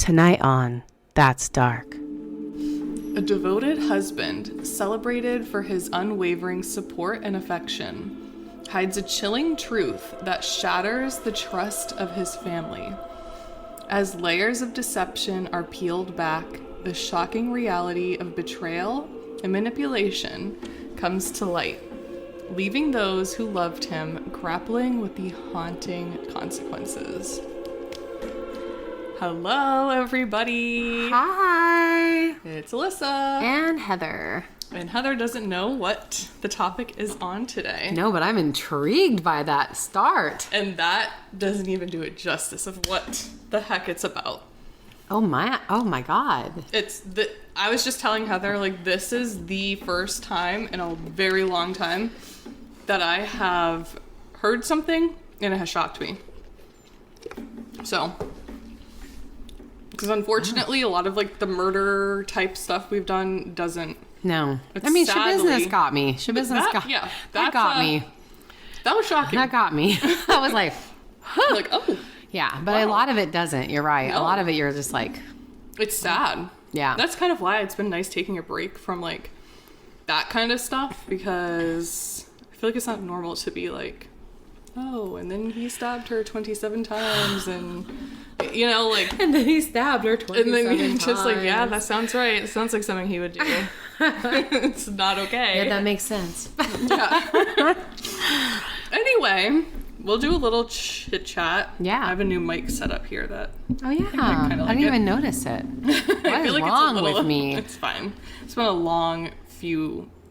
Tonight on That's Dark. A devoted husband, celebrated for his unwavering support and affection, hides a chilling truth that shatters the trust of his family. As layers of deception are peeled back, the shocking reality of betrayal and manipulation comes to light, leaving those who loved him grappling with the haunting consequences. Hello, everybody. Hi. It's Alyssa. And Heather. And Heather doesn't know what the topic is on today. No, but I'm intrigued by that start. And that doesn't even do it justice of what the heck it's about. Oh my God. I was just telling Heather, like, this is the first time in a very long time that I have heard something and it has shocked me. So, because unfortunately, a lot of like the murder type stuff we've done doesn't. No. It's I mean, sadly, Shabusiness got me. That got me. That was shocking. That got me. I was like, huh. Like, oh. Yeah, but wow. A lot of it doesn't. You're right. No. A lot of it you're just like. It's sad. Yeah. That's kind of why it's been nice taking a break from like that kind of stuff, because I feel like it's not normal to be like, oh, and then he stabbed her 27 times and, you know, like. And then he stabbed her 27 times. And then you're just like, yeah, that sounds right. It sounds like something he would do. It's not okay. Yeah, that makes sense. Yeah. Anyway, we'll do a little chit chat. Yeah. I have a new mic set up here that. Oh, yeah. I didn't even notice it. What is wrong with me? It's fine. It's been a long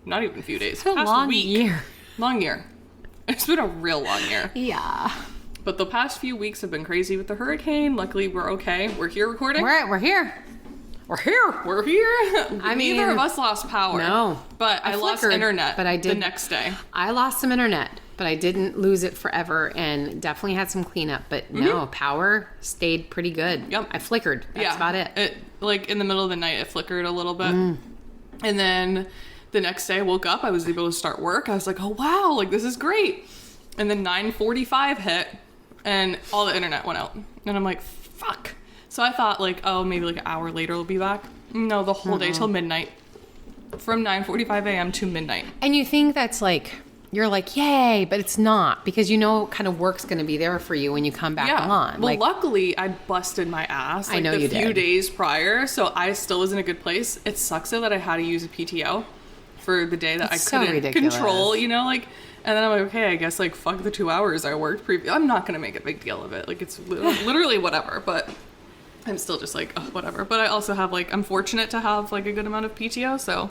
not even few days. It's been a long year. Long year. It's been a real long year. Yeah. But the past few weeks have been crazy with the hurricane. Luckily, we're okay. We're here recording. We're here. We're here. We're here. I mean, neither of us lost power. No. But I lost internet but I did, the next day. I lost some internet, but I didn't lose it forever and definitely had some cleanup. But no, power stayed pretty good. Yep. I flickered. That's about it. It. Like in the middle of the night, it flickered a little bit. And then the next day I woke up, I was able to start work. I was like, oh wow, like this is great. And then 9:45 hit and all the internet went out. And I'm like, fuck. So I thought like, oh, maybe like an hour later it'll be back. No, the whole day till midnight. From 9:45 a.m. to midnight. And you think that's like, you're like, yay, but it's not, because you know kind of work's going to be there for you when you come back on. Well, luckily I busted my ass like I know the you few did. days prior, so I still was in a good place. It sucks though that I had to use a PTO for the day that It's I so couldn't ridiculous. control, you know, like, and then I'm like, okay, I guess like fuck the 2 hours I worked I'm not going to make a big deal of it. Like it's literally whatever, but I'm still just like, oh, whatever. But I also have like, I'm fortunate to have like a good amount of PTO, so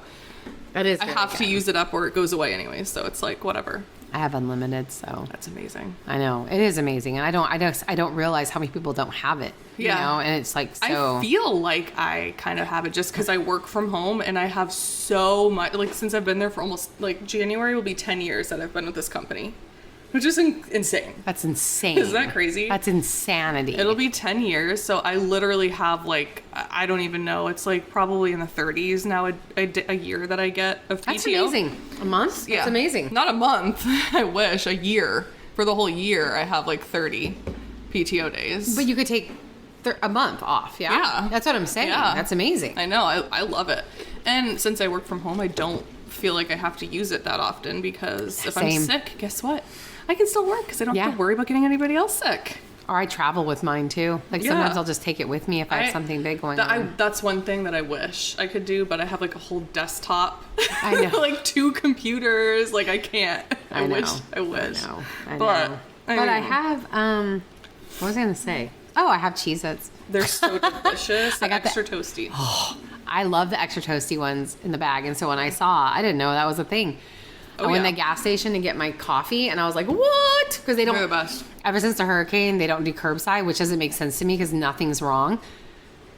That is I have to use it up or it goes away anyway, so it's like whatever. I have unlimited, so That's amazing. I know it is amazing, and I don't realize how many people don't have it. Yeah. You know, and it's like so. I feel like I kind of have it just because I work from home and I have so much, like since I've been there for almost, like January will be 10 years that I've been with this company, which is insane. That's insane. Is that crazy? That's insanity. It'll be 10 years, so I literally have like, I don't even know, it's like probably in the 30s now a year that I get of PTO. That's amazing. A month? Yeah. That's amazing. Not a month. I wish. A year. For the whole year, I have like 30 PTO days. But you could take a month off, yeah? Yeah. That's what I'm saying. Yeah. That's amazing. I know. I love it. And since I work from home, I don't feel like I have to use it that often because if I'm sick, guess what? I can still work because I don't have to worry about getting anybody else sick. Or I travel with mine too. Like sometimes I'll just take it with me if I have something big going on. That's one thing that I wish I could do, but I have like a whole desktop. I know. Like 2 computers. Like I can't. I wish. I know. But I have, what was I going to say? Oh, I have Cheez-Its. They're so delicious. I got extra toasty. Oh, I love the extra toasty ones in the bag. And so when I I didn't know that was a thing. I went to the gas station to get my coffee, and I was like, what? Because they don't. They're the best. Ever since the hurricane, they don't do curbside, which doesn't make sense to me because nothing's wrong.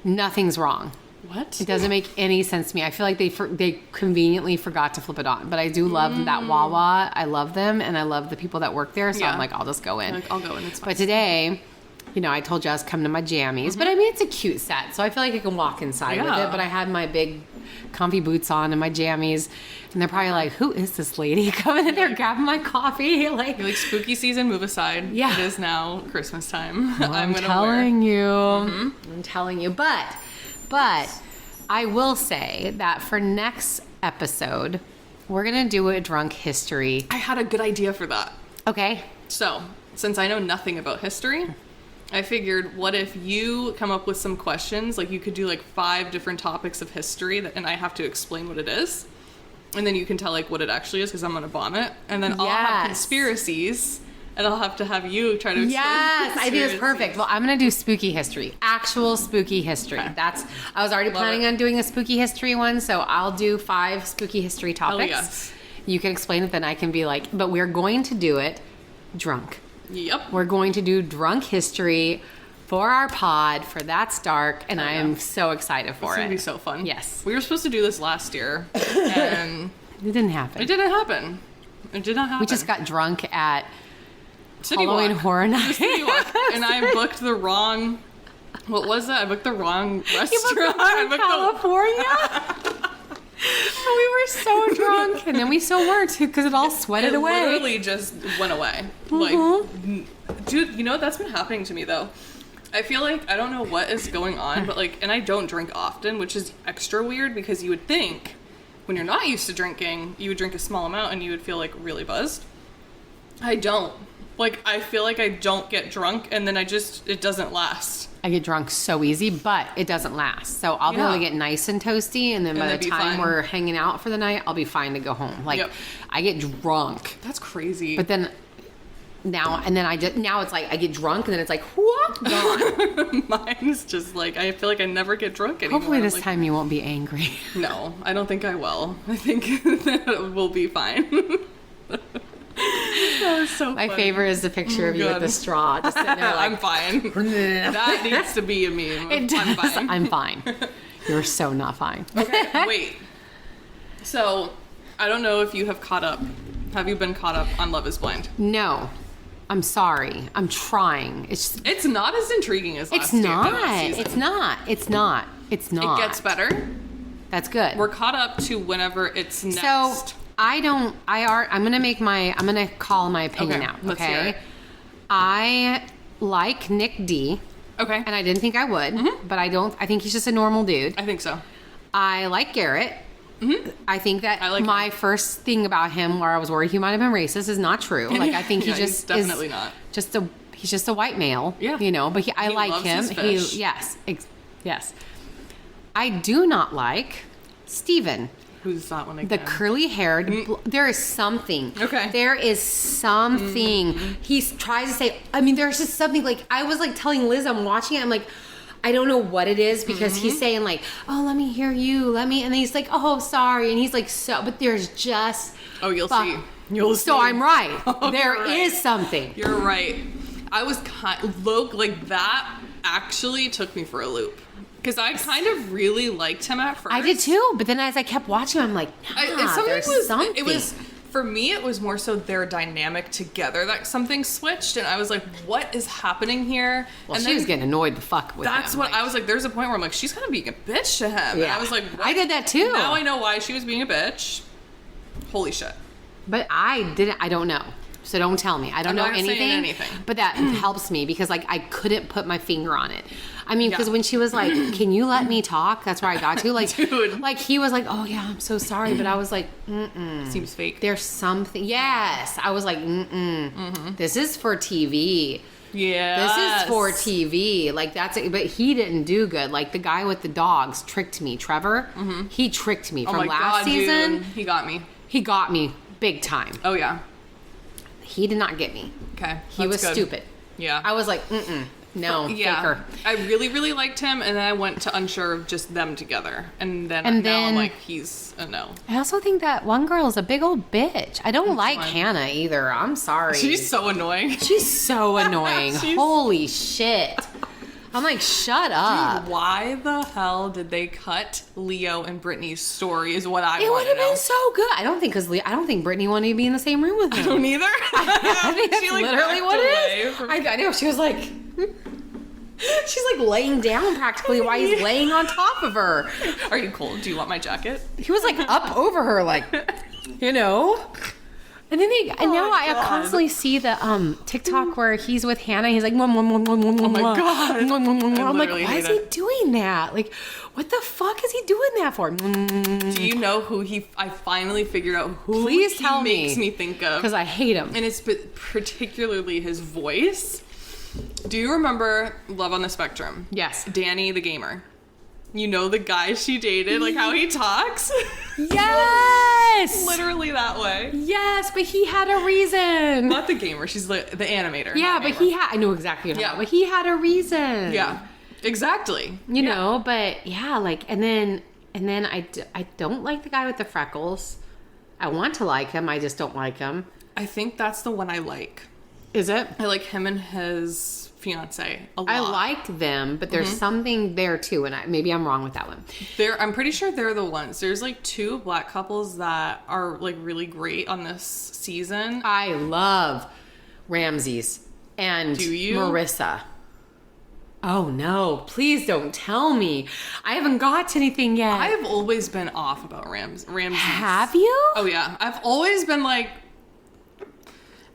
Nothing's wrong. What? It doesn't make any sense to me. I feel like they conveniently forgot to flip it on. But I do love that Wawa. I love them, and I love the people that work there. So I'm like, I'll just go in. Like, I'll go in. It's fine. But today, you know, I told you I was coming to my jammies, but I mean, it's a cute set, so I feel like I can walk inside with it, but I had my big comfy boots on and my jammies, and they're probably like, who is this lady coming in there grabbing my coffee? Like, you're like, spooky season, move aside. Yeah. It is now Christmas time. Well, I'm telling you. I'm telling you. But I will say that for next episode, we're going to do a drunk history. I had a good idea for that. Okay. So, since I know nothing about history, I figured, what if you come up with some questions? Like, you could do like 5 different topics of history, and I have to explain what it is. And then you can tell like what it actually is, because I'm going to bomb it. And then I'll have conspiracies, and I'll have to have you try to explain. Yes, I think it's perfect. Well, I'm going to do spooky history. Actual spooky history. Okay. I was already planning on doing a spooky history one, so I'll do 5 spooky history topics. Yes. You can explain it, then I can be like, but we're going to do it drunk. Yep. We're going to do drunk history for our pod for That's Dark, and I am so excited for it. It's going to be so fun. Yes. We were supposed to do this last year, and It didn't happen. it didn't happen. It did not happen. We just got drunk at City Halloween Walk. Horror Night. City Walk, and I booked the wrong... What was that? I booked the wrong restaurant. You booked the wrong California? We were so drunk, and then we still weren't, because it all sweated away. It literally just went away. Like, dude, you know that's been happening to me though. I feel like I don't know what is going on, but like, and I don't drink often, which is extra weird because you would think when you're not used to drinking, you would drink a small amount and you would feel like really buzzed. I don't. Like, I feel like I don't get drunk, and then it doesn't last. I get drunk so easy, but it doesn't last. So I'll be able to get nice and toasty, and then by the time we're hanging out for the night, I'll be fine to go home. Like, I get drunk. That's crazy. But then now it's like I get drunk, and then it's like, whoop, gone. Mine's just like, I feel like I never get drunk anymore. Hopefully this time you won't be angry. No, I don't think I will. I think that we'll be fine. That was so My funny. favorite is the picture of you with the straw. Just sitting there like, I'm fine. That needs to be a meme. It does. I'm fine. I'm fine. You're so not fine. Okay, wait. So, I don't know if you have caught up. Have you been caught up on Love is Blind? No. I'm sorry. I'm trying. It's not as intriguing as last season. It's not. It gets better. That's good. We're caught up to whenever it's next. So, I'm gonna call my opinion out. Let's hear it. I like Nick D. Okay. And I didn't think I would, but I think he's just a normal dude. I think so. I like Garrett. I think that my first thing about him, where I was worried he might have been racist, is not true. Like, I think he just he's definitely not. He's just a white male. Yeah. You know, but I like loves him. his fish. Yes. I do not like Steven. Who's that one again? The curly haired. There is something. Okay. There is something. He tries to say, I mean, there's just something, like, I was like telling Liz, I'm watching it, I'm like, I don't know what it is, because he's saying like, oh, let me hear you, and then he's like, oh, sorry, and he's like, so, but there's just. Oh, you'll see. You'll see. So I'm right. Oh, There is something. You're right. I was like, that actually took me for a loop. Because I kind of really liked him at first. I did too, but then as I kept watching, I'm like, there's something. It was, for me, it was more so their dynamic together that something switched, and I was like, what is happening here? Well, and she was getting annoyed the fuck with him. That's what I was like, there's a point where I'm like, she's kind of being a bitch to him. Yeah. And I was like, what? I did that too. Now I know why she was being a bitch. Holy shit. But I don't know. So don't tell me. I don't know anything. But that helps me, because like I couldn't put my finger on it. I mean, because when she was like, can you let me talk? That's where I got to. Like, dude. Like he was like, oh yeah, I'm so sorry. But I was like, Seems fake. There's something. Yes. I was like, this is for TV. Yeah. This is for TV. Like, that's it. But he didn't do good. Like, the guy with the dogs tricked me. Trevor, he tricked me from last season. Dude. He got me. He got me big time. Oh, yeah. He did not get me. Okay. He was stupid. Yeah. I was like, no, faker. I really, really liked him, and then I went to unsure of just them together. And then now I'm like, he's a no. I also think that one girl is a big old bitch. I don't like Hannah either. I'm sorry. She's so annoying. She's so annoying. Holy shit. I'm like, shut up. Dude, why the hell did they cut Leo and Brittany's story is what I want to know. It would have been so good. I don't think Brittany wanted to be in the same room with him. I don't either. I think that's she, like, literally what it is. from... I know. She was like, She's like laying down practically while he's laying on top of her. Are you cold? Do you want my jacket? He was like up over her, like, you know. And then I constantly see the TikTok where he's with Hannah. He's like, oh my God. I'm like, why is he doing that? Like, what the fuck is he doing that for? Do you know who I finally figured out who Please he tell makes me think of. Because I hate him. And it's particularly his voice. Do you remember Love on the Spectrum? Yes. Danny the gamer. You know the guy she dated, like how he talks? Yes! Literally that way. Yes, but he had a reason. Not the gamer, she's the animator. Yeah, but I know exactly what you're talking about, but he had a reason. Yeah, exactly. You know, but yeah, like, and then I don't like the guy with the freckles. I want to like him, I just don't like him. I think that's the one I like. Is it? I like him and his fiance a lot. I like them, but there's something there too, and maybe I'm wrong with that one. I'm pretty sure they're the ones. There's like 2 black couples that are like really great on this season. I love Ramses and Marissa. Oh no, please don't tell me. I haven't got to anything yet. I have always been off about Ramses. Have you? Oh yeah. I've always been like,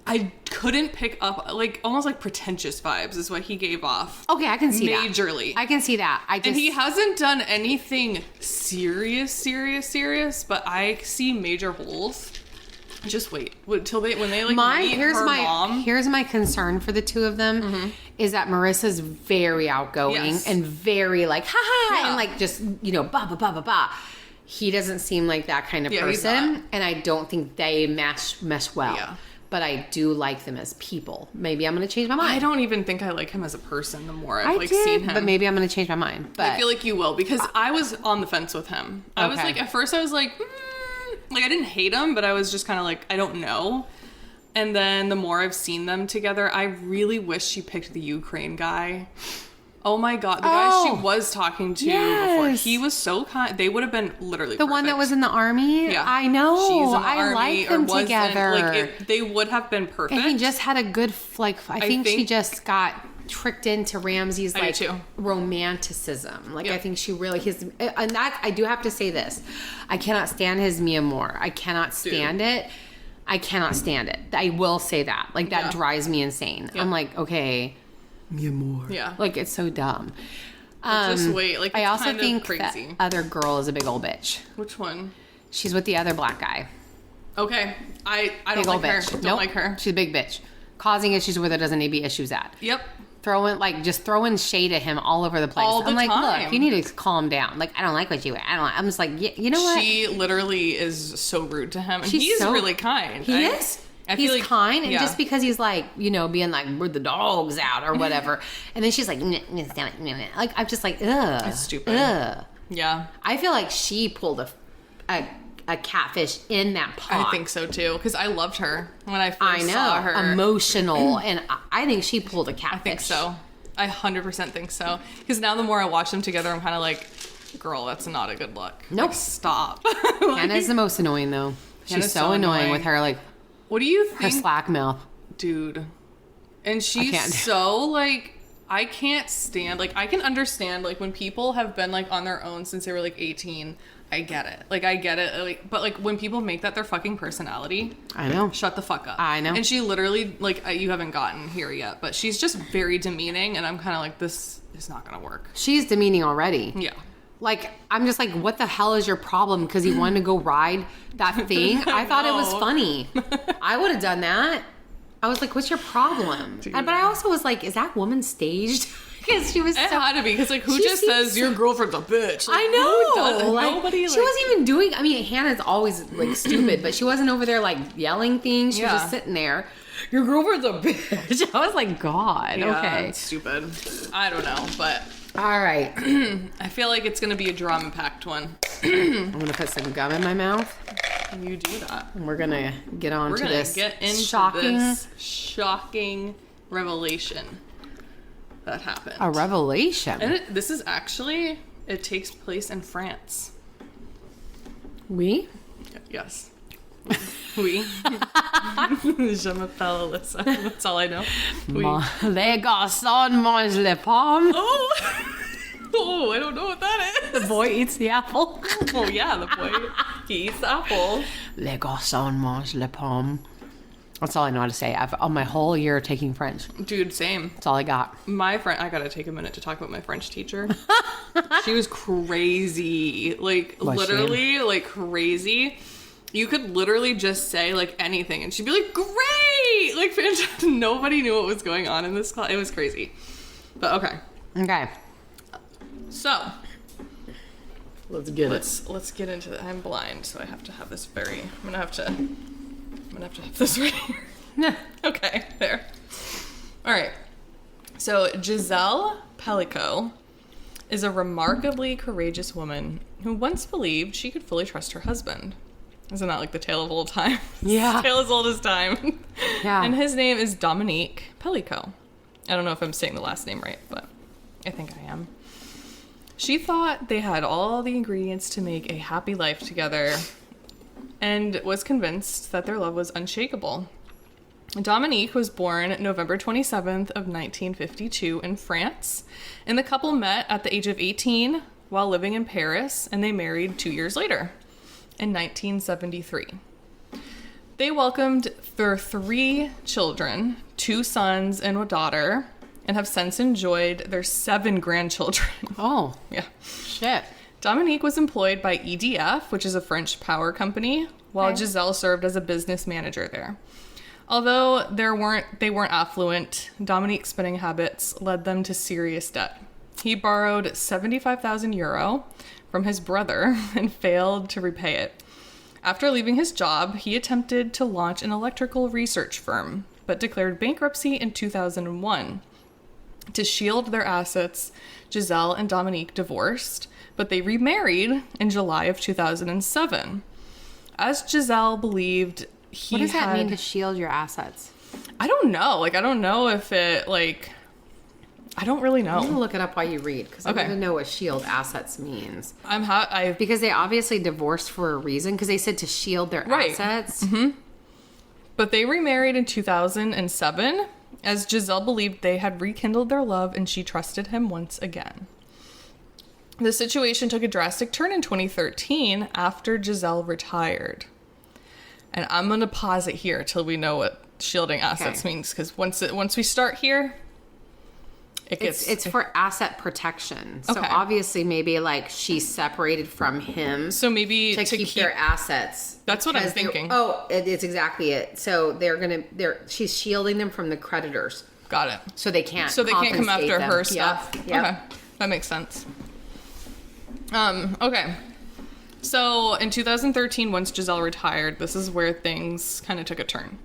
I couldn't pick up, like, almost like pretentious vibes is what he gave off. Okay, I can see that. Majorly. I can see that. And he hasn't done anything serious, but I see major holes. Just wait till when they like meet her mom. Here's my concern for the two of them is that Marissa's very outgoing and very like and like just, you know, ba ba ba ba ba. He doesn't seem like that kind of person, and I don't think they mesh well. Yeah. But I do like them as people. Maybe I'm going to change my mind. I don't even think I like him as a person the more I've seen him. But maybe I'm going to change my mind. But I feel like you will, because I was on the fence with him. I was like, at first I was like I didn't hate him, but I was just kind of like, I don't know. And then the more I've seen them together, I really wish she picked the Ukraine guy. Oh my God, the guy she was talking to before. He was so kind. They would have been literally the one that was in the army? Yeah. I know. She's in the I army like them together. Like, they would have been perfect. And he just had a good, like, I think she just got tricked into Ramsey's, like, romanticism. Like, I think she really, and that, I do have to say this. I cannot stand his mi amor. I cannot stand it. I cannot stand it. I will say that. Like, that drives me insane. I'm like, okay, mi amor. Yeah. Like, it's so dumb. Just wait. Like, it's I also kind think of crazy. that other girl is a big old bitch. Which one? She's with the other black guy. Okay. I don't like her. Don't like her. She's a big bitch. Causing issues where there doesn't need to be issues at. Yep. Throwing shade at him all over the place. All the I'm like, time. look, you need to calm down. Like, I don't like what you. I'm just like, you know what? She literally is so rude to him, and he's really kind. He is. He's like, kind, and just because he's like, you know, being like, "Where the dogs out" or whatever, and then she's like, like, I'm just like, ugh, it's stupid. Ugh. Yeah, I feel like she pulled a catfish in that pot. I think so too, because I loved her when I first saw her. Emotional, and I think she pulled a catfish. I think so. I 100% think so. Because now the more I watch them together, I'm kind of like, girl, that's not a good look. Nope. Like, stop. Hannah's the most annoying though. She's so annoying with her, like, what do you think? Her slack mouth. Dude. And she's so like, I can't stand, like, I can understand, like, when people have been, like, on their own since they were, like, 18, I get it. Like, I get it. Like, but, like, when people make that their fucking personality. I know. Shut the fuck up. I know. And she literally, like, you haven't gotten here yet, but she's just very demeaning, and I'm kind of like, this is not going to work. She's demeaning already. Yeah. Like, I'm just like, what the hell is your problem? Because he wanted to go ride that thing. I thought it was funny. I would have done that. I was like, what's your problem? But I also was like, is that woman staged? Because she was it had to be, because like, who just says your girlfriend's a bitch? Like, I know. Who like, nobody. She wasn't even doing. I mean, Hannah's always like stupid, but she wasn't over there like yelling things. She was just sitting there. Your girlfriend's a bitch. I was like, God. Yeah, okay. It's stupid. I don't know, but all right. I feel like it's gonna be a drama-packed one. I'm gonna put some gum in my mouth. You do that. And we're gonna get on to this get into shocking revelation that happened. A revelation. And this is actually, it takes place in France. Oui? Yes. Oui. Je m'appelle Alyssa. That's all I know. Oui. Les garçons mangent les pommes. Oh, I don't know what that is. The boy eats the apple. Oh, yeah, the boy. He eats the apple. Les garçons mangent les pommes. That's all I know how to say. I've on my whole year taking French. Dude, same. That's all I got. My friend, I gotta take a minute to talk about my French teacher. She was crazy. Like, literally, like, crazy. You could literally just say, like, anything, and she'd be like, great! Like, fantastic. Nobody knew what was going on in this class. It was crazy. But, okay. Okay. So, Let's get let's get into it. I'm blind, so I have to have this very... I'm gonna have to have this right here. Okay, there. All right. So Gisèle Pelicot is a remarkably courageous woman who once believed she could fully trust her husband. Isn't that like the tale of old time? Yeah. Tale as old as time. Yeah. And his name is Dominique Pelicot. I don't know if I'm saying the last name right, but I think I am. She thought they had all the ingredients to make a happy life together and was convinced that their love was unshakable. Dominique was born November 27th of 1952 in France, and the couple met at the age of 18 while living in Paris, and they married 2 years later in 1973. They welcomed their 3 children, 2 sons and a daughter, and have since enjoyed their 7 grandchildren. Oh. Yeah. Shit. Dominique was employed by EDF, which is a French power company, while Gisèle served as a business manager there. Although they weren't affluent, Dominique's spending habits led them to serious debt. He borrowed 75,000 euro from his brother and failed to repay it. After leaving his job, he attempted to launch an electrical research firm, but declared bankruptcy in 2001. To shield their assets, Gisèle and Dominique divorced, but they remarried in July of 2007. As Gisèle believed What does that mean, to shield your assets? I don't know. Like, I don't know if it, like... I don't really know. I'm going to look it up while you read, because Okay. I want to know what shield assets means. I Because they obviously divorced for a reason, because they said to shield their assets. Mm-hmm. But they remarried in 2007, as Gisèle believed they had rekindled their love and she trusted him once again. The situation took a drastic turn in 2013 after Gisèle retired. And I'm going to pause it here till we know what shielding assets means, because once we start here, it's for asset protection. So obviously maybe like she's separated from him. So maybe to keep their assets. That's what I'm thinking. It's exactly it. So she's shielding them from the creditors. Got it. So they can't come after her stuff. Yep. Okay. That makes sense. Okay. So in 2013, once Gisèle retired, this is where things kind of took a turn.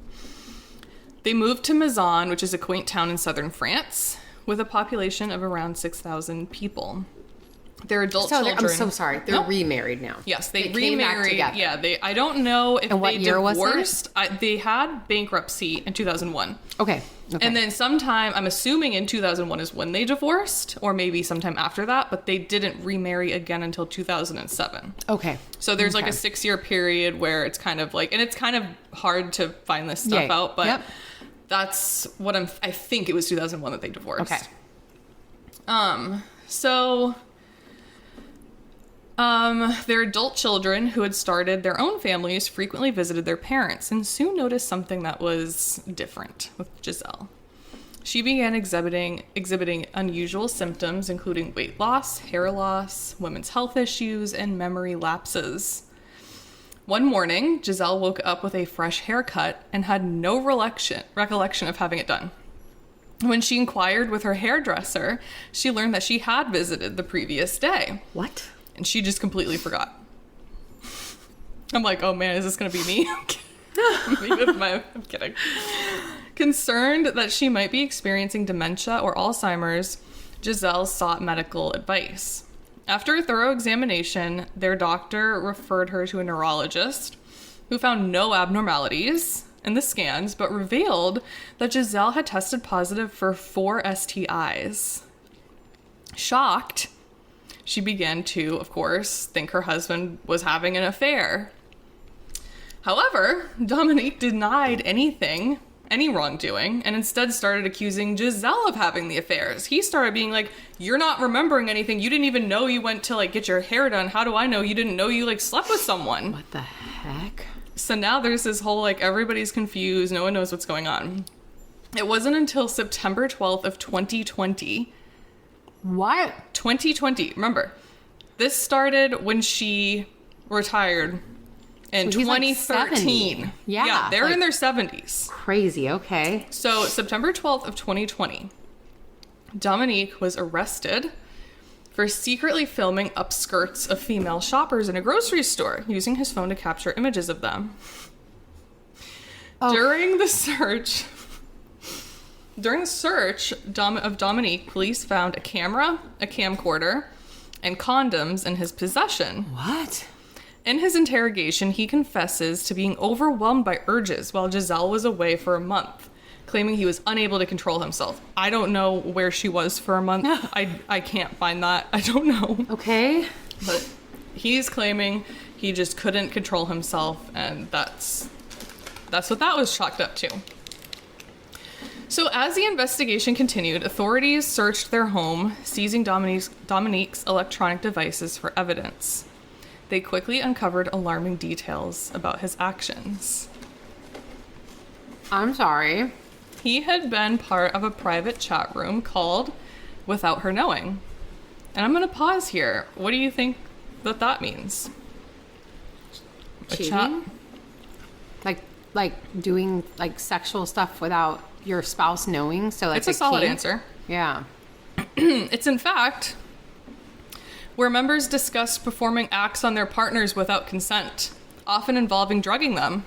They moved to Mazan, which is a quaint town in southern France, with a population of around 6,000 people. Their adult children... I'm so sorry. They're remarried now. Yes, they came back remarried. together. Yeah, I don't know if and what they year divorced. Was it? They had bankruptcy in 2001. Okay. And then sometime, I'm assuming in 2001 is when they divorced, or maybe sometime after that, but they didn't remarry again until 2007. Okay. So there's like a 6-year period where it's kind of like, and it's kind of hard to find this stuff out, but that's what I think it was 2001 that they divorced. Okay. Their adult children who had started their own families frequently visited their parents and soon noticed something that was different with Gisèle. She began exhibiting unusual symptoms, including weight loss, hair loss, women's health issues, and memory lapses. One morning, Gisèle woke up with a fresh haircut and had no recollection of having it done. When she inquired with her hairdresser, she learned that she had visited the previous day. What? And she just completely forgot. I'm like, oh man, is this going to be me? I'm kidding. Concerned that she might be experiencing dementia or Alzheimer's, Gisèle sought medical advice. After a thorough examination, their doctor referred her to a neurologist who found no abnormalities in the scans, but revealed that Gisèle had tested positive for 4 STIs. Shocked, she began to, of course, think her husband was having an affair. However, Dominique denied any wrongdoing, and instead started accusing Gisèle of having the affairs. He started being like, you're not remembering anything. You didn't even know you went to, like, get your hair done. How do I know you didn't know you, like, slept with someone? What the heck? So now there's this whole, like, everybody's confused. No one knows what's going on. It wasn't until September 12th of 2020. What? 2020. Remember, this started when she retired in 2013. Like yeah, they're like, in their 70s. Crazy, okay. So September 12th of 2020, Dominique was arrested for secretly filming upskirts of female shoppers in a grocery store, using his phone to capture images of them. Oh. During the search of Dominique, police found a camera, a camcorder, and condoms in his possession. What? In his interrogation, he confesses to being overwhelmed by urges while Gisèle was away for a month, claiming he was unable to control himself. I don't know where she was for a month. I can't find that. I don't know. Okay. But he's claiming he just couldn't control himself, and that's what that was chalked up to. So as the investigation continued, authorities searched their home, seizing Dominique's electronic devices for evidence. They quickly uncovered alarming details about his actions. I'm sorry. He had been part of a private chat room called Without Her Knowing. And I'm going to pause here. What do you think that means? Cheating? A chat? Like doing like sexual stuff without your spouse knowing? So like it's a solid answer. Yeah. It's in fact where members discussed performing acts on their partners without consent, often involving drugging them.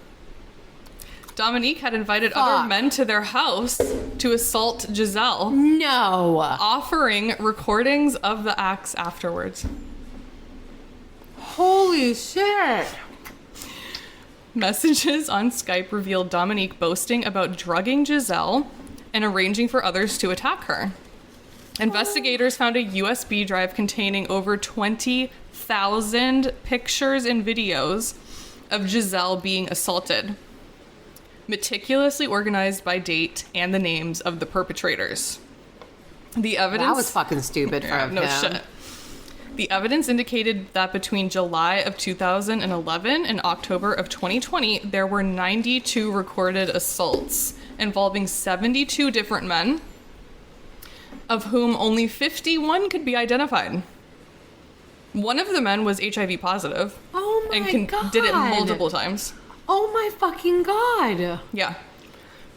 Dominique had invited other men to their house to assault Gisèle. No. Offering recordings of the acts afterwards. Holy shit. Messages on Skype revealed Dominique boasting about drugging Gisèle and arranging for others to attack her. Investigators found a USB drive containing over 20,000 pictures and videos of Gisèle being assaulted, meticulously organized by date and the names of the perpetrators. The evidence... That was fucking stupid for him. No shit. The evidence indicated that between July of 2011 and October of 2020, there were 92 recorded assaults involving 72 different men, of whom only 51 could be identified. One of the men was HIV positive. Oh my God. Did it multiple times. Oh my fucking God. Yeah.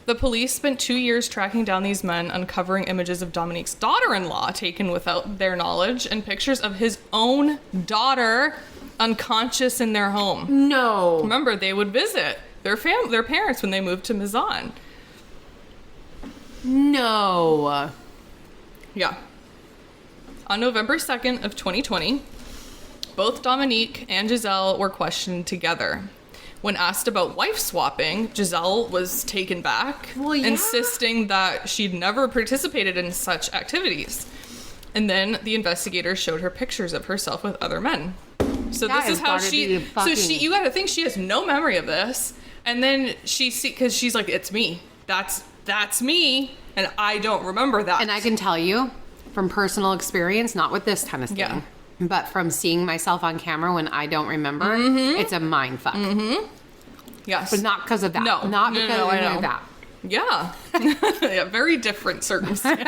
The police spent 2 years tracking down these men, uncovering images of Dominique's daughter-in-law taken without their knowledge and pictures of his own daughter unconscious in their home. No. Remember, they would visit their parents when they moved to Mizan. No. Yeah. On November 2nd of 2020, both Dominique and Gisèle were questioned together. When asked about wife swapping, Gisèle was taken back, insisting that she'd never participated in such activities. And then the investigators showed her pictures of herself with other men. So this is how you gotta think she has no memory of this. And then because she's like, it's me. That's me. And I don't remember that. And I can tell you from personal experience, not with this kind of thing, but from seeing myself on camera when I don't remember, it's a mind fuck. Mm-hmm. Yes. But not because of that. No. Not because of that. Yeah. Yeah, very different circumstances.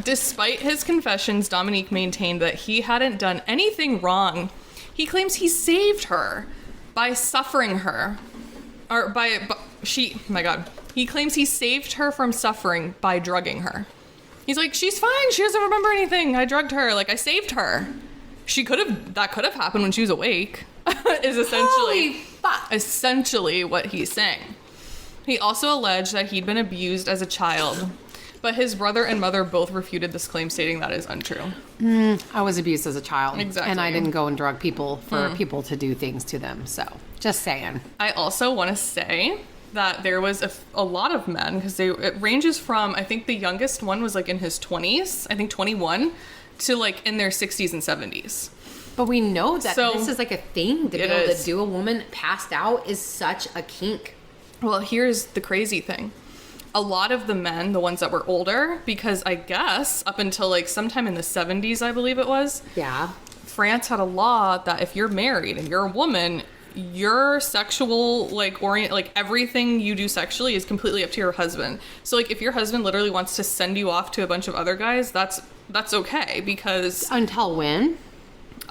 Despite his confessions, Dominique maintained that he hadn't done anything wrong. He claims he saved her by suffering her. He claims he saved her from suffering by drugging her. He's like, she's fine. She doesn't remember anything. I drugged her. Like, I saved her. That could have happened when she was awake, is essentially what he's saying. He also alleged that he'd been abused as a child, but his brother and mother both refuted this claim, stating that is untrue. I was abused as a child. Exactly. And I didn't go and drug people for people to do things to them. So, just saying. I also want to say that there was a lot of men, because it ranges from, I think the youngest one was like in his 20s, I think 21, to like in their 60s and 70s. But we know that this is like a thing to be able to do. A woman passed out is such a kink. Well, here's the crazy thing. A lot of the men, the ones that were older, because I guess up until like sometime in the 70s, I believe it was. Yeah. France had a law that if you're married and you're a woman, your sexual everything you do sexually is completely up to your husband. So like if your husband literally wants to send you off to a bunch of other guys, that's okay, because until when?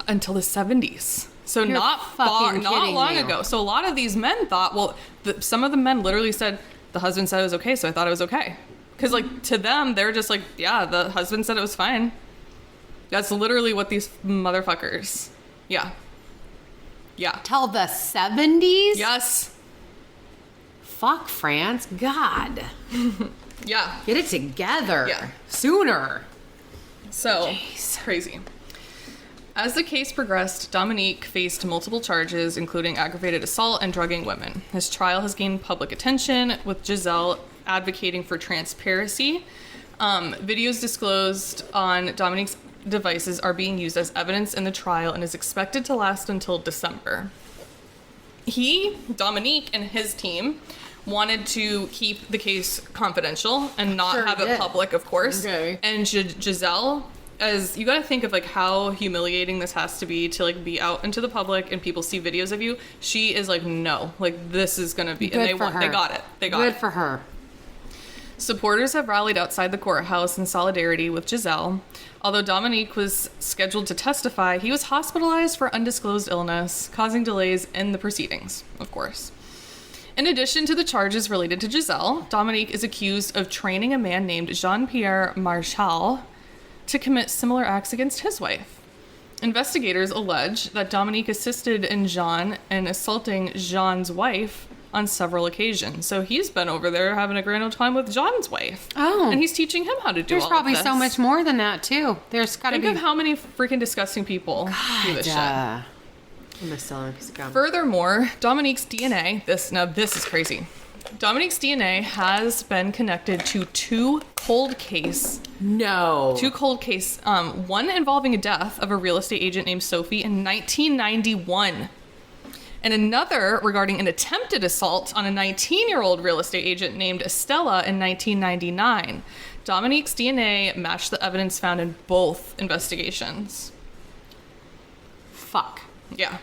Until the 70s. So You're not long ago. So a lot of these men thought, well, some of the men literally said the husband said it was okay, so I thought it was okay. Because like to them, they're just like, yeah, the husband said it was fine. That's literally what these motherfuckers. Yeah. Till the 70s? Yes. Fuck France. God. Yeah. Get it together. Yeah. Sooner. So, Jeez. Crazy. As the case progressed, Dominique faced multiple charges, including aggravated assault and drugging women. His trial has gained public attention, with Gisèle advocating for transparency. Videos disclosed on Dominique's devices are being used as evidence in the trial and is expected to last until December. Dominique, and his team wanted to keep the case confidential and not have it public, of course. Okay. And Gisèle, as you got to think of like how humiliating this has to be to like be out into the public and people see videos of you. She is like, no, like this is gonna be, and they got it. Good for her. Supporters have rallied outside the courthouse in solidarity with Gisèle. Although Dominique was scheduled to testify, he was hospitalized for undisclosed illness, causing delays in the proceedings, of course. In addition to the charges related to Gisèle, Dominique is accused of training a man named Jean-Pierre Marchal to commit similar acts against his wife. Investigators allege that Dominique assisted in Jean in assaulting Jean's wife on several occasions. So he's been over there having a grand old time with John's wife. Oh. And he's teaching him how to do There's all probably of this. so much more than that, too. There's got to be... Think of how many freaking disgusting people do this shit. I'm gonna sell a piece of gum. Furthermore, Dominique's DNA... This is crazy. Dominique's DNA has been connected to two cold case... No. Two cold case. One involving a death of a real estate agent named Sophie in 1991. And another regarding an attempted assault on a 19-year-old real estate agent named Estella in 1999. Dominique's DNA matched the evidence found in both investigations. Fuck. Yeah.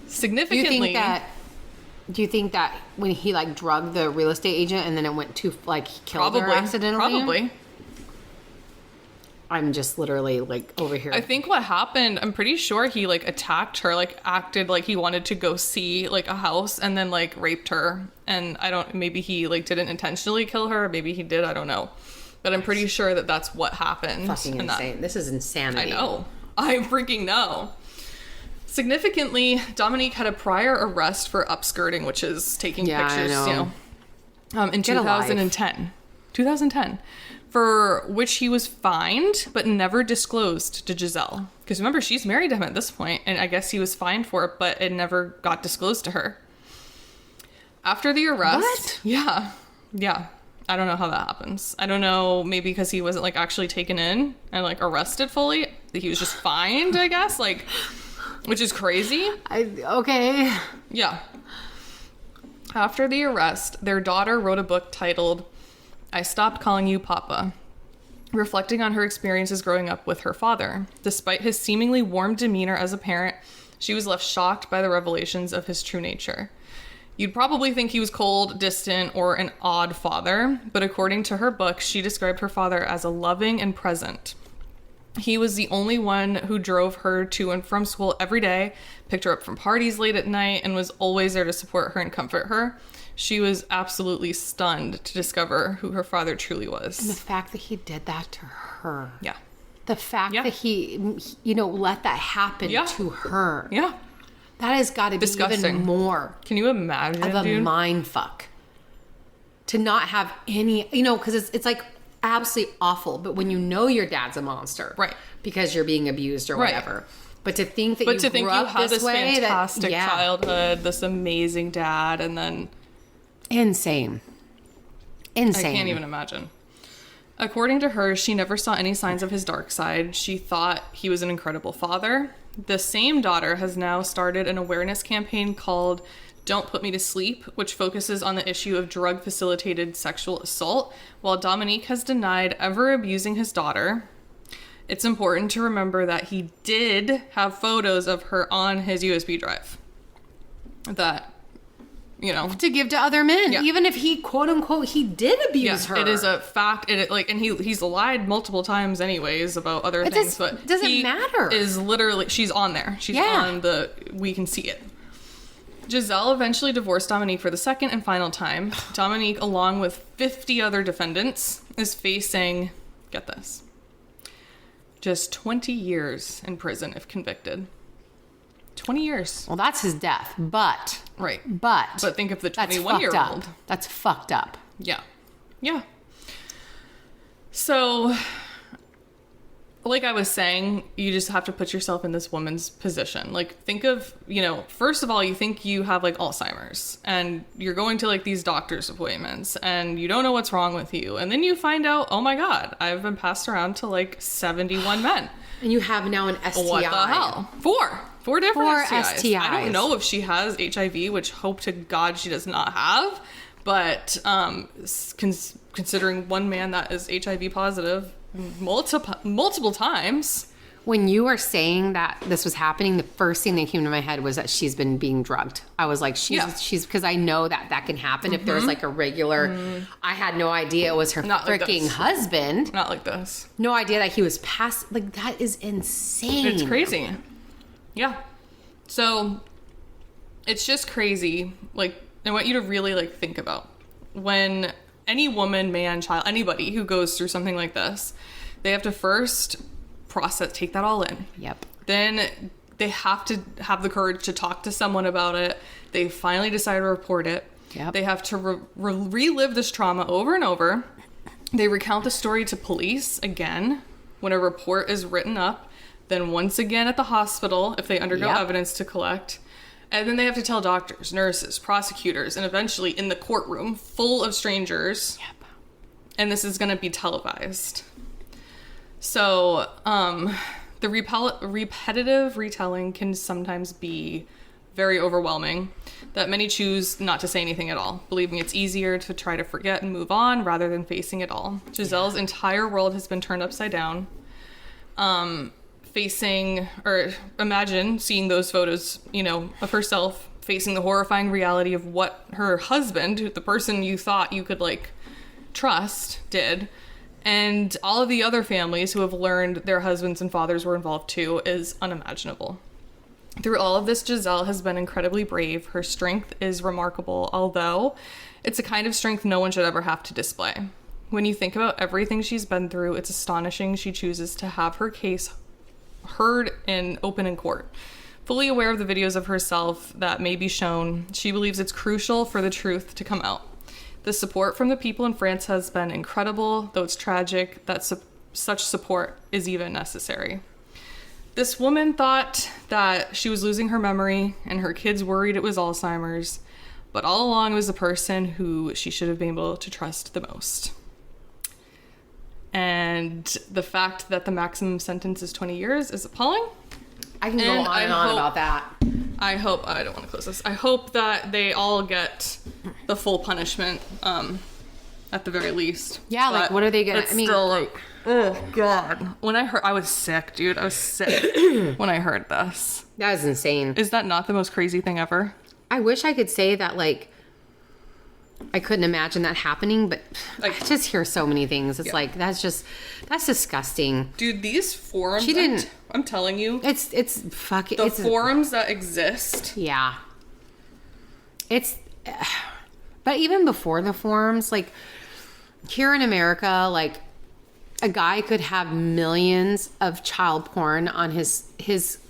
Significantly... Do you think that when he like drugged the real estate agent and then it went to like he killed her accidentally? Probably. I'm just literally like over here. I think what happened, I'm pretty sure he like attacked her, like acted like he wanted to go see like a house and then like raped her. And maybe he like didn't intentionally kill her. Maybe he did. I don't know. But I'm pretty sure that that's what happened. Fucking insane. This is insanity. I know. I freaking know. Significantly, Dominique had a prior arrest for upskirting, which is taking pictures, in 2010, for which he was fined, but never disclosed to Gisèle. Because remember, she's married to him at this point, and I guess he was fined for it, but it never got disclosed to her. After the arrest... What? Yeah. I don't know how that happens. I don't know, maybe because he wasn't, like, actually taken in and, like, arrested fully. He was just fined, I guess, like... Which is crazy. Okay. Yeah. After the arrest, their daughter wrote a book titled, I Stopped Calling You Papa, reflecting on her experiences growing up with her father. Despite his seemingly warm demeanor as a parent, she was left shocked by the revelations of his true nature. You'd probably think he was cold, distant, or an odd father, but according to her book, she described her father as a loving and present. He was the only one who drove her to and from school every day, picked her up from parties late at night, and was always there to support her and comfort her. She was absolutely stunned to discover who her father truly was. And the fact that he did that to her. Yeah. The fact that he, let that happen to her. Yeah. That has got to be even more. Can you imagine, of a mind fuck. To not have any, because it's like, absolutely awful, but when you know your dad's a monster, right? Because you're being abused or whatever. But to think that you had this fantastic childhood, this amazing dad, and then insane. I can't even imagine. According to her, she never saw any signs of his dark side. She thought he was an incredible father. The same daughter has now started an awareness campaign called Don't Put Me to Sleep, which focuses on the issue of drug-facilitated sexual assault, while Dominique has denied ever abusing his daughter. It's important to remember that he did have photos of her on his USB drive. That, you know, to give to other men, yeah. even if he quote unquote he did abuse her. It is a fact. And he's lied multiple times anyways about other things. But doesn't matter. Is literally, she's on there. She's on we can see it. Gisèle eventually divorced Dominique for the second and final time. Dominique, along with 50 other defendants, is facing, get this, just 20 years in prison if convicted. 20 years. Well, that's his death, but... Right. But think of the 21-year-old. That's fucked up. Yeah. Yeah. So, like I was saying, you just have to put yourself in this woman's position. Like, think of, you know, first of all, you think you have, like, Alzheimer's, and you're going to, like, these doctor's appointments, and you don't know what's wrong with you. And then you find out, oh my God, I've been passed around to, like, 71 men. And you have now an STI. What the hell? Four different STIs. I don't know if she has HIV, which hope to God she does not have. But considering one man that is HIV positive multiple times. When you were saying that this was happening, the first thing that came to my head was that she's been being drugged. I was like, she's because I know that can happen if there's like a regular. I had no idea it was her freaking husband. Not like this. No idea that he was past. Like, that is insane. It's crazy. Yeah. So it's just crazy. Like, I want you to really like think about when any woman, man, child, anybody who goes through something like this, they have to first take that all in. Yep. Then they have to have the courage to talk to someone about it. They finally decide to report it. Yep. They have to relive this trauma over and over. They recount the story to police again when a report is written up. Then once again at the hospital if they undergo evidence to collect. And then they have to tell doctors, nurses, prosecutors, and eventually in the courtroom full of strangers. Yep. And this is going to be televised. So, the repetitive retelling can sometimes be very overwhelming, that many choose not to say anything at all. Believe me, it's easier to try to forget and move on rather than facing it all. Gisèle's entire world has been turned upside down. Imagine seeing those photos, you know, of herself facing the horrifying reality of what her husband, the person you thought you could, like, trust, did. And all of the other families who have learned their husbands and fathers were involved too is unimaginable. Through all of this, Gisèle has been incredibly brave. Her strength is remarkable, although it's a kind of strength no one should ever have to display. When you think about everything she's been through, it's astonishing she chooses to have her case heard and open in court. Fully aware of the videos of herself that may be shown, she believes it's crucial for the truth to come out. The support from the people in France has been incredible, though it's tragic that such support is even necessary. This woman thought that she was losing her memory, and her kids worried it was Alzheimer's, but all along it was the person who she should have been able to trust the most. And the fact that the maximum sentence is 20 years is appalling. I can go on and on about that. I don't want to close this. I hope that they all get the full punishment, at the very least. Yeah, but like, what are they gonna? I mean, still like, oh God. When I was sick, dude. I was sick when I heard this. That was insane. Is that not the most crazy thing ever? I wish I could say that, like, I couldn't imagine that happening, but I just hear so many things. It's like, that's disgusting. Dude, these forums, she didn't, I'm telling you. It's fucking... The forums that exist. Yeah. But even before the forums, like, here in America, like, a guy could have millions of child porn on his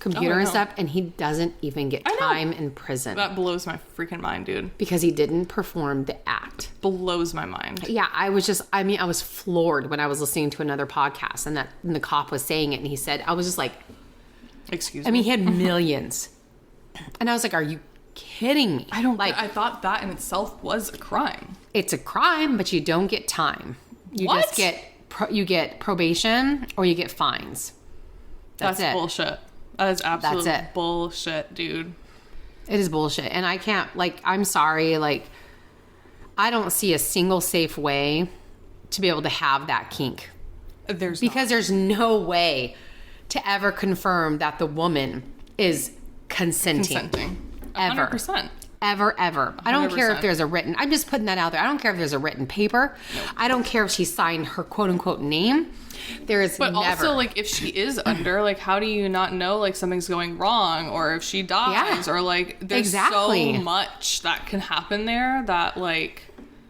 computer and stuff, and he doesn't even get time in prison. That blows my freaking mind, dude. Because he didn't perform the act. Blows my mind. Yeah, I was floored when I was listening to another podcast, and the cop was saying it, and he said, I was just like... Excuse me? I mean, he had millions. And I was like, are you kidding me? I thought that in itself was a crime. It's a crime, but you don't get time. You just get you get probation or you get fines. That's it. Bullshit. That is absolute bullshit, dude. It is bullshit. And I can't, like, I'm sorry, like, I don't see a single safe way to be able to have that kink. There's no way to ever confirm that the woman is consenting. 100%. Ever. I don't care if there's a written, I'm just putting that out there. I don't care if there's a written paper. Nope. I don't care if she signed her quote unquote name. There is never. But also, like, if she is under, like, how do you not know, like, something's going wrong, or if she dies, or, like, there's so much that can happen there that, like.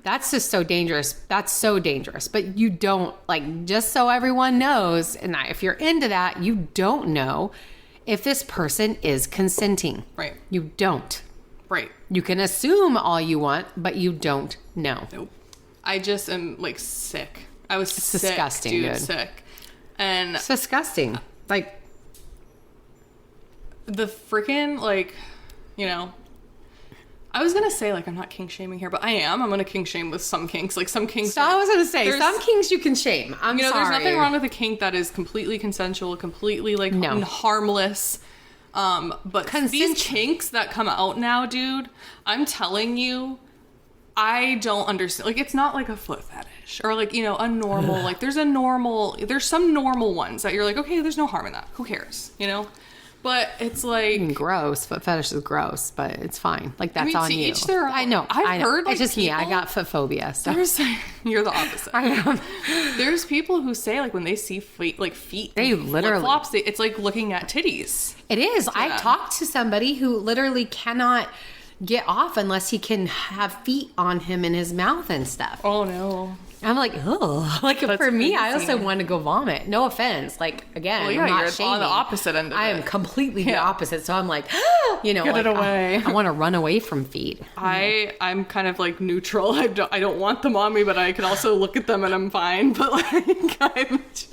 That's just so dangerous. That's so dangerous. But you don't, like, just so everyone knows, and if you're into that, you don't know if this person is consenting. Right. You don't. Right. You can assume all you want, but you don't know. Nope. I just am, like, sick. I was sick, disgusting, dude. Sick. And it's disgusting. Like, the freaking, like, you know, I was going to say, like, I'm not kink shaming here, but I am. I'm going to kink shame with some kinks. Like, some kinks. So I was going to say, some kinks you can shame. I'm sorry. There's nothing wrong with a kink that is completely consensual, completely, like, harmless. But these kinks that come out now, dude, I'm telling you, I don't understand. Like, it's not like a foot fetish or, like, you know, a normal, like, there's some normal ones that you're like, okay, there's no harm in that. Who cares? You know? But it's like, gross. Foot fetish is gross, but it's fine. Like, that's on you. Each their own. I know. I've heard, like, it's just me. I got foot phobia. So. You're the opposite. I am. There's people who say, like, when they see feet, they literally flip-flops, it's like looking at titties. It is. I talked to somebody who literally cannot get off unless he can have feet on him in his mouth and stuff. Oh no. I'm like, oh, like, that's for me, crazy. I also want to go vomit. No offense. Like, again, I'm not shaming. On the opposite end of I am completely the opposite. So I'm like, you know, get it away. I want to run away from feet. I'm kind of like neutral. I don't want them on me, but I can also look at them and I'm fine. But like,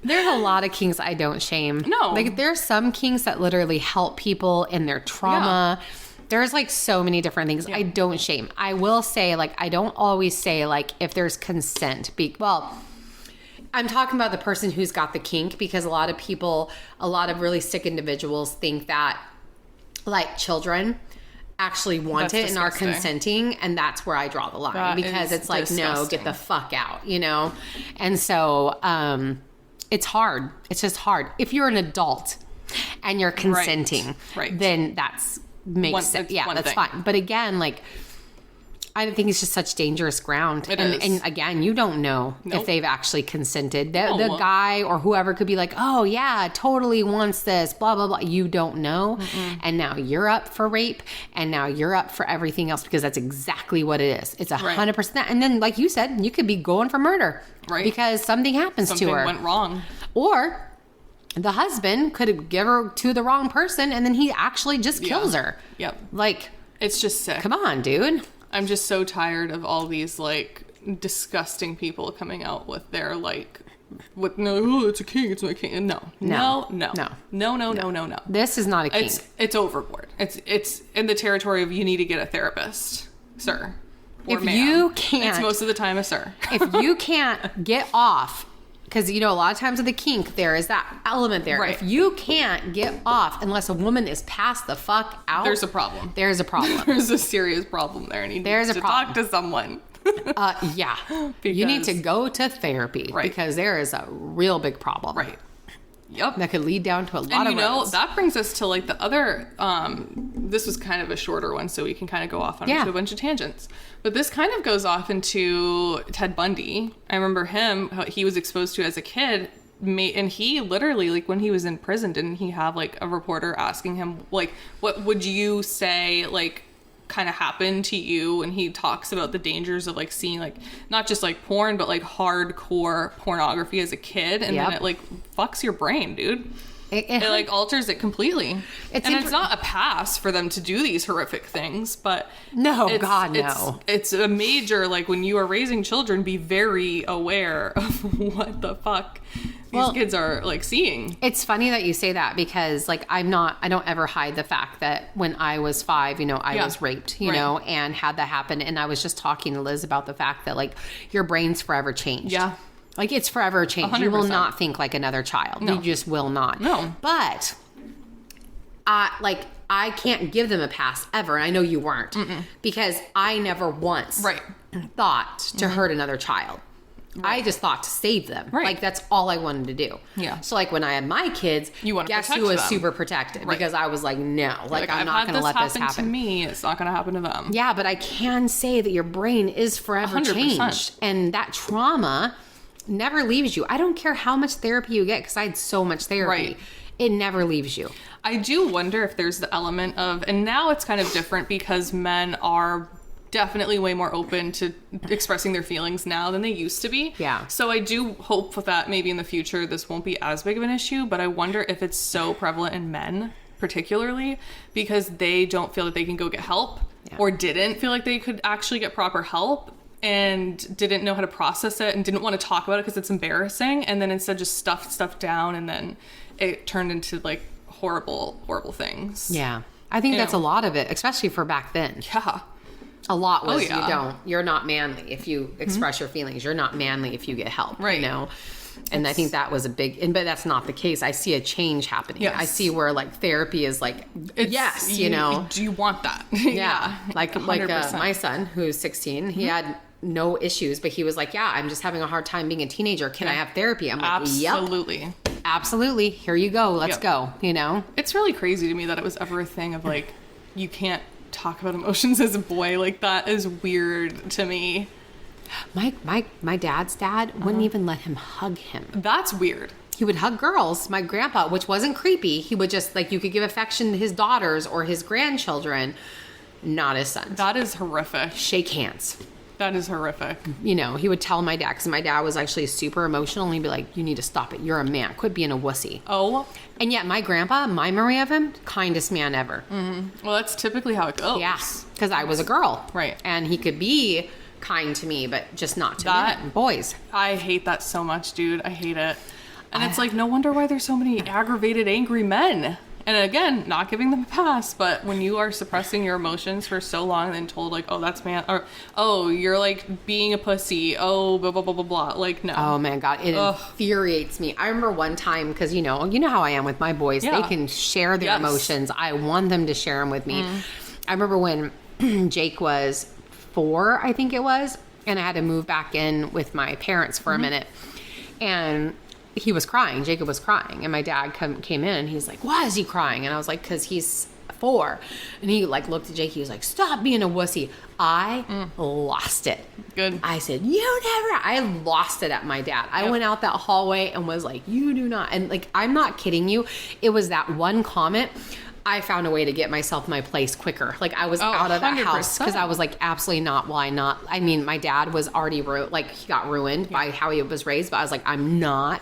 there's a lot of kinks I don't shame. No. Like, there's some kinks that literally help people in their trauma. Yeah. There's, like, so many different things. I don't shame. I will say, like, I don't always say, like, if there's consent. Well, I'm talking about the person who's got the kink, because a lot of really sick individuals think that, like, children actually want it and are consenting, and that's where I draw the line. Because it's like, no, get the fuck out, you know? And so it's hard. It's just hard. If you're an adult and you're consenting, then that's... makes sense. Yeah, that's fine. But again, like, I think it's just such dangerous ground. And again, you don't know if they've actually consented. The guy or whoever could be like, oh yeah, totally wants this, blah, blah, blah. You don't know. Mm-mm. And now you're up for rape, and now you're up for everything else, because that's exactly what it is. It's 100%. And then, like you said, you could be going for murder. Right. Because something happens to her. Something went wrong. Or... the husband could give her to the wrong person, and then he actually just kills her. Yep. Like, it's just sick. Come on, dude. I'm just so tired of all these, like, disgusting people coming out with their, like, no, it's a king, it's my king. No. This is not a king. It's overboard. It's in the territory of, you need to get a therapist, sir. Or if ma'am. You can't. It's most of the time a sir. If you can't get off. Because, you know, a lot of times with the kink, there is that element there. Right. If you can't get off unless a woman is passed the fuck out... there's a problem. There's a problem. There's a serious problem there. And you need to talk to someone. Yeah. You need to go to therapy. Right. Because there is a real big problem. Right. Yep. That could lead down to a lot of roads. And, you know, that brings us to, like, the other... this was kind of a shorter one, so we can kind of go off onto a bunch of tangents. But this kind of goes off into Ted Bundy. I remember him, how he was exposed to as a kid, and he literally, like, when he was in prison, didn't he have, like, a reporter asking him, like, what would you say, like, kind of happened to you? And he talks about the dangers of, like, seeing, like, not just, like, porn, but, like, hardcore pornography as a kid. And then it, like, fucks your brain, dude. It like alters it completely. It's not a pass for them to do these horrific things, but no. It's a major, like, when you are raising children, be very aware of what the fuck these kids are, like, seeing. It's funny that you say that, because, like, I don't ever hide the fact that when I was 5, you know, I was raped, you know, and had that happen. And I was just talking to Liz about the fact that, like, your brain's forever changed. Yeah. Like, it's forever changed. You will 100%. not think like another child. No. You just will not. No. But, I can't give them a pass ever. And I know you weren't. Because I never once thought to hurt another child. I just thought to save them. Right. Like, that's all I wanted to do. Yeah. So, like, when I had my kids, You want to guess protect who was them. super protected? Right. Because I was like, no. Like, I'm I've not had going to let this happen to me. It's not going to happen to them. Yeah, but I can say that your brain is forever 100%. changed. And that trauma never leaves you. I don't care how much therapy you get, because I had so much therapy. Right. It never leaves you. I do wonder if there's the element of, and now it's kind of different because men are definitely way more open to expressing their feelings now than they used to be. Yeah. So I do hope that maybe in the future this won't be as big of an issue, but I wonder if it's so prevalent in men particularly because they don't feel that they can go get help or didn't feel like they could actually get proper help and didn't know how to process it and didn't want to talk about it because it's embarrassing, and then instead just stuffed stuff down, and then it turned into like horrible things. Yeah. I think that's a lot of it, especially for back then. Yeah. A lot was yeah. you're not manly if you express your feelings. You're not manly if you get help. Right. You know? And I think that was a big, but that's not the case. I see a change happening. Yes. I see where like therapy is like, It's, you know. Do you want that? Yeah. Like 100%. my son who's 16, he had no issues, but he was like, yeah, I'm just having a hard time being a teenager. Can I have therapy? I'm like, Absolutely. yep. Absolutely. Here you go. Let's go. You know? It's really crazy to me that it was ever a thing of like, you can't talk about emotions as a boy. Like that is weird to me. My dad's dad wouldn't even let him hug him. That's weird. He would hug girls. My grandpa, which wasn't creepy, he would just like, you could give affection to his daughters or his grandchildren, not his sons. That is horrific. Shake hands. That is horrific. You know, he would tell my dad, because my dad was actually super emotional, and he'd be like, you need to stop it. You're a man. Quit being a wussy. Oh. And yet my grandpa, my memory of him, kindest man ever. Mm-hmm. Well, that's typically how it goes. Yeah, because I was a girl. Right. And he could be kind to me, but just not to men, boys. I hate that so much, dude. I hate it. And it's like, no wonder why there's so many aggravated, angry men. And again, not giving them a pass, but when you are suppressing your emotions for so long and then told like, oh, that's man, or oh, you're like being a pussy, oh, blah, blah, blah, blah, blah. Like, no. Oh, man, God, it infuriates me. I remember one time, because, you know how I am with my boys. Yeah. They can share their emotions. I want them to share them with me. I remember when Jake was 4, I think it was, and I had to move back in with my parents for a minute. And he was crying. Jacob was crying. And my dad came in and he's like, why is he crying? And I was like, because he's 4. And he like looked at Jake. He was like, stop being a wussy. I lost it. Good. I said, I lost it at my dad. I went out that hallway and was like, you do not. And like, I'm not kidding you. It was that one comment. I found a way to get myself my place quicker. Like I was out of that house because I was like, absolutely not. Why not? I mean, my dad was already he got ruined by how he was raised, but I was like, I'm not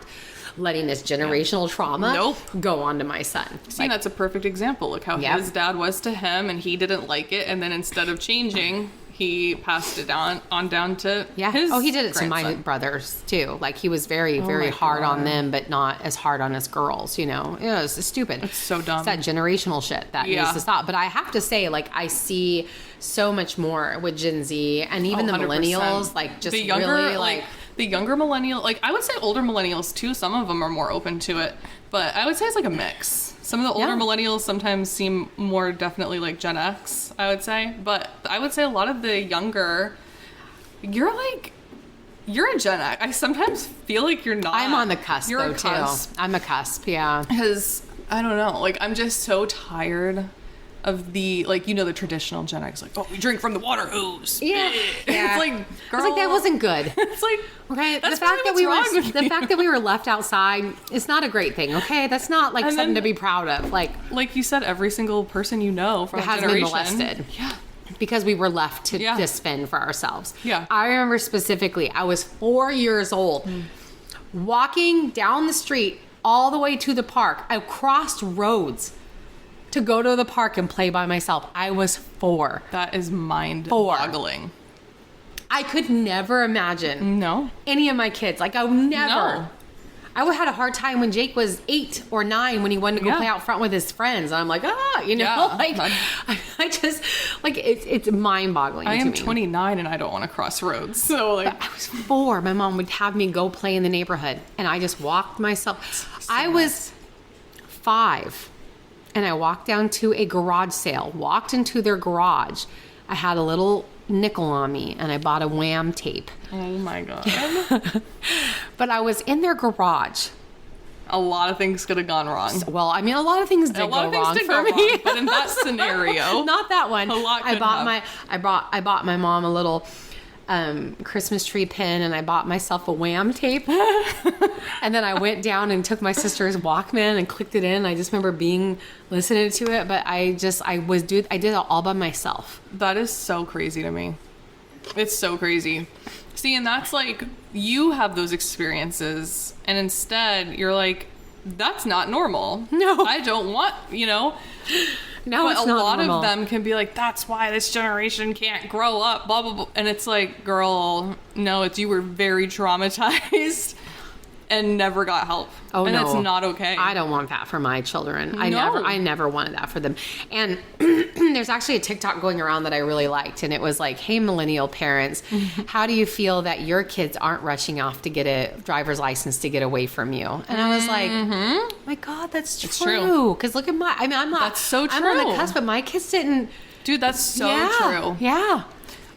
letting this generational trauma go on to my son. See, that's a perfect example. Look how his dad was to him and he didn't like it. And then instead of changing, he passed it on down to his he did it grandson. to my brothers too. Like he was very, very hard on them, but not as hard on us girls, you know. It was stupid. It's so dumb. It's that generational shit that needs to stop. But I have to say, like, I see so much more with Gen Z and even the millennials, like just the younger, really like the younger millennial, like I would say older millennials too. Some of them are more open to it, but I would say it's like a mix. Some of the older millennials sometimes seem more definitely like Gen X, I would say. But I would say a lot of the younger, you're a Gen X. I sometimes feel like you're not. I'm on the cusp you're though, too. I'm a cusp, yeah. Because, I don't know, like I'm just so tired of the, like, you know, the traditional Gen X, like, oh, we drink from the water hose. Yeah. It's like, girl. It's like, that wasn't good. It's like, okay, that's the fact the fact that we were left outside is not a great thing. Okay, that's not like something to be proud of. Like you said, every single person you know from has generation been molested. Yeah. Because we were left to just fend for ourselves. Yeah. I remember specifically, I was 4 years old, walking down the street all the way to the park. I crossed roads to go to the park and play by myself. I was 4. That is mind-boggling. I could never imagine any of my kids. Like, I would never. No. I had a hard time when Jake was 8 or 9 when he wanted to go play out front with his friends. And I'm like, I just, like, it's mind-boggling. I to am me. 29 and I don't want to cross roads. So, like, But I was 4. My mom would have me go play in the neighborhood, and I just walked myself. I was 5, and I walked down to a garage sale, walked into their garage. I had a little nickel on me, and I bought a Wham tape. oh my God. But I was in their garage. A lot of things could have gone wrong. Well, I mean, a lot of things did go wrong for me. But in that scenario, not that one. A lot I could bought have. I bought my mom a little Christmas tree pin, and I bought myself a Wham tape. And then I went down and took my sister's Walkman and clicked it in. I just remember listening to it, but I did it all by myself. that is so crazy to me. It's so crazy. See, and that's like, you have those experiences, and instead you're like, that's not normal. No. I don't want, No, but it's a not lot normal. of them can be like, that's why this generation can't grow up, blah, blah, blah. And it's like, girl, no, you were very traumatized and never got help. Oh, and no. that's not okay. I don't want that for my children. I No. never wanted that for them. And there's actually a TikTok going around that I really liked, and it was like, hey, millennial parents, how do you feel that your kids aren't rushing off to get a driver's license to get away from you? And I was like, my God, that's true. Because look at I'm not. That's so I'm on the true. cusp, but my kids didn't. Dude, that's so true. Yeah.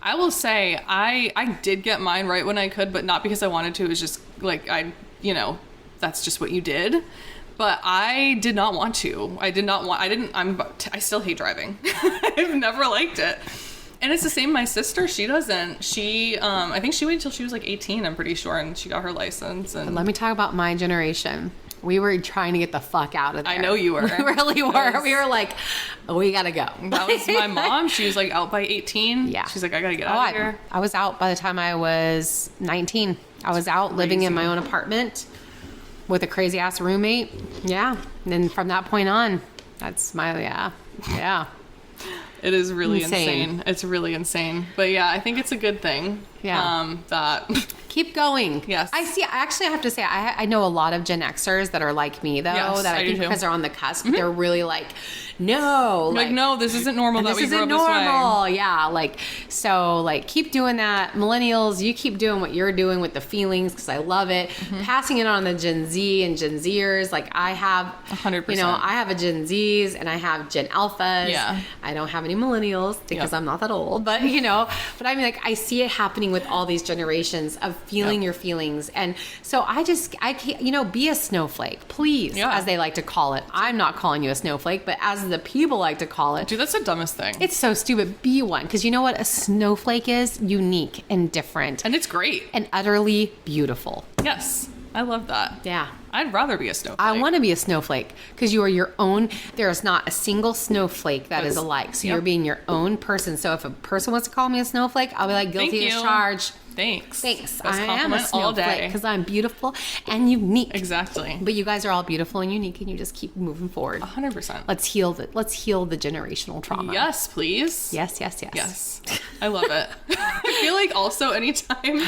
I will say, I did get mine right when I could, but not because I wanted to. It was just like, that's just what you did. But I did not want to. I still hate driving. I've never liked it. And it's the same, my sister, she doesn't. She, I think she waited until she was like 18, I'm pretty sure, and she got her license. And Let me talk about my generation. We were trying to get the fuck out of there. I know you were. We really were. We were like, we gotta go. That was my mom. She was like out by 18. Yeah. She's like, I gotta get out of here. I was out by the time I was 19. I was out living in my own apartment with a crazy ass roommate. Yeah. And then from that point on, that's my, yeah. It is really Insane. insane. It's really insane. But yeah, I think it's a good thing. Yeah. That Keep going. Yes. I actually have to say, I know a lot of Gen Xers that are like me, though, Yes, that I I do think too. because they're on the cusp, they're really like, no. like, no, this isn't normal that this we grew isn't up this way. normal. Yeah. Like, so, like, keep doing that. Millennials, you keep doing what you're doing with the feelings, because I love it. Passing it on to Gen Z and Gen Zers. Like, I have 100%. I have a Gen Zs and I have Gen Alphas. Yeah. I don't have any millennials because I'm not that old, but but I mean, like, I see it happening with all these generations of feeling your feelings. And so I can't, be a snowflake, please, Yeah. as they like to call it. I'm not calling you a snowflake, but as the people like to call it. Dude, that's the dumbest thing. It's so stupid. Be one. Because you know what? A snowflake is unique and different And it's great. and utterly beautiful. Yes. I love that. Yeah. I'd rather be a snowflake. I want to be a snowflake because you are your own. There is not a single snowflake that is alike. So Yep. you're being your own person. So if a person wants to call me a snowflake, I'll be like, guilty Thank as you. charged. Thanks. Thanks. Best I am a compliment all snowflake day. because I'm beautiful and unique. Exactly. But you guys are all beautiful and unique, and you just keep moving forward. 100%. Let's heal the generational trauma. Yes, please. Yes. Yes. I love it. I feel like also anytime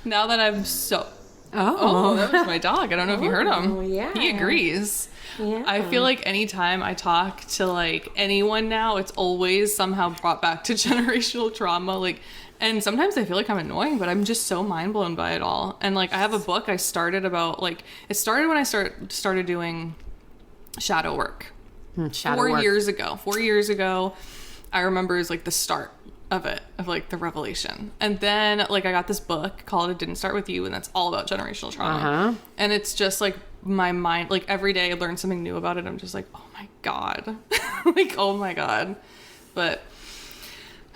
now that I'm so... Oh, that was my dog. I don't know if you heard him. yeah. He agrees. Yeah. I feel like anytime I talk to like anyone now, it's always somehow brought back to generational trauma. Like, and sometimes I feel like I'm annoying, but I'm just so mind blown by it all. And like, I have a book I started about, like, it started when I started doing shadow work. Shadow 4 work. years ago. 4 years ago, I remember is like the start of it, of like the revelation. And then like I got this book called It Didn't Start With You, and that's all about generational trauma. And it's just like my mind, like every day I learn something new about it. I'm just like, oh my God. Like, oh my God. But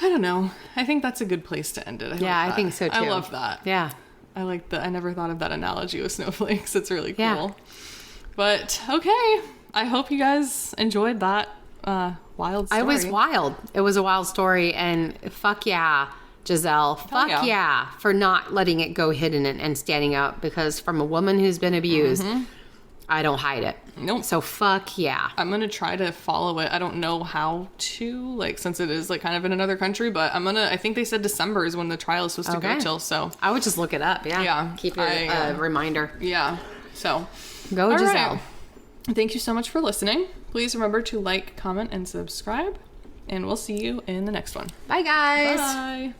I don't know. I think that's a good place to end it. I think so too. I love that. Yeah. I like that. I never thought of that analogy with snowflakes. It's really cool. Yeah. But okay. I hope you guys enjoyed that wild story. It was wild. It was a wild story, and fuck yeah, Gisèle. Fuck yeah for not letting it go hidden and standing up, because from a woman who's been abused, I don't hide it. Nope. So fuck yeah. I'm going to try to follow it. I don't know how to, like, since it is like kind of in another country, but I think they said December is when the trial is supposed to go till, so. I would just look it up. Yeah. Yeah. Keep it a reminder. Yeah. So, Go, all Gisèle. right. Thank you so much for listening. Please remember to like, comment, and subscribe. And we'll see you in the next one. Bye, guys. Bye.